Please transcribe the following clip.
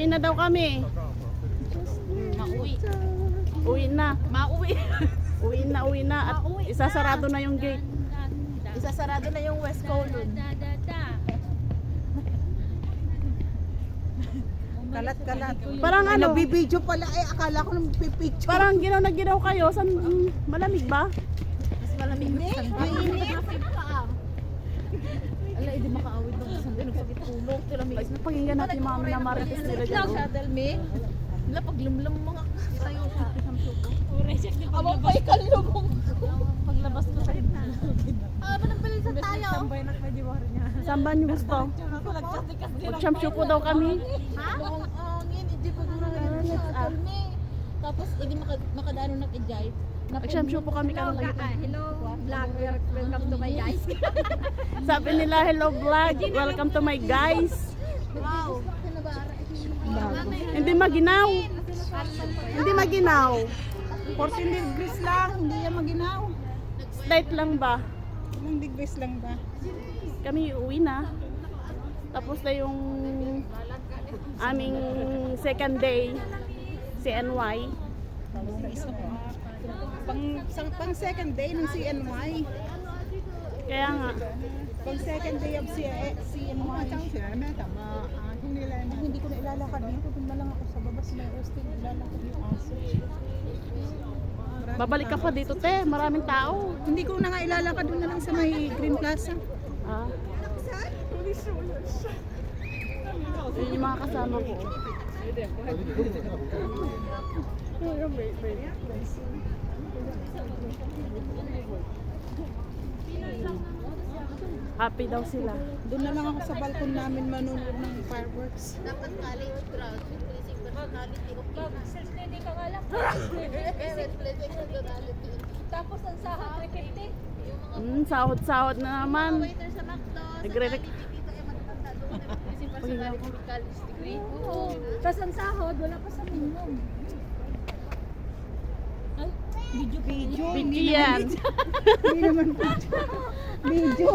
Uwi na daw kami. Mauwi. Uwi na. Mauwi. Uwi na. At isasarado na yung gate. Isasarado na yung West Kowloon. Kalat-kalat. Parang ano, Nagbibideo pala. Akala ko nang pipicture. parang ginaw na ginaw kayo. San, malamig ba? Mas malamig na sa mainit. Ala, hindi makaawit ng isang nagsakit ulo. Tilamig. Pakinggan natin yung mga minamarites nila dyan. Sa Dalmi. Wala paglimlam mga sayo sa isang suko. Amang pa ikalubong. Paglabas ko sa ito. Ah, manabilisan tayo. Saan ba niyo gusto? Mag-shampoo po daw kami. Ha? Ngayon, hindi ko guro ngayon sa Dalmi. Tapos, hindi makadano ng ijay. Mag-shampoo po kami Hello, vlogger. Welcome to my guys. Sabi nila, hello vlog. Welcome to my guys. Wow. Hindi maginaw. Hindi maginaw. 14 degrees lang. Hindi yan maginaw. Slight lang ba? Ilang degrees lang ba? Kami uwi na. Tapos na yung aming second day CNY. Pang second day ng CNY. Kaya nga, Pang second day of CNY. Hindi ko na ilalakad dito. Doon na lang ako sa baba sa may hostel. Ilalakad yung aso. babalik ka pa dito te. Maraming tao. Hindi ko na nga ilalakad. Doon na lang sa may Green Plaza. Ah. Yun yung mga kasama ko. Happy daw sila. Doon na lang ako sa balkon namin manonood ng fireworks. Dapat college crowd. Increasing personality of self-study ka nga lang. Self-study personality. Tapos ang sahod 350. Yung mga Sahod-sahod na naman. waiter sa McDo, sa Nagre-rec- Jollibee, dito ay matatanda doon. Increasing personality with college degree. Oo. Tapos ang sahod, wala pa sa minimum. Ay, video. Video. Bigyan. Hindi naman video. Video.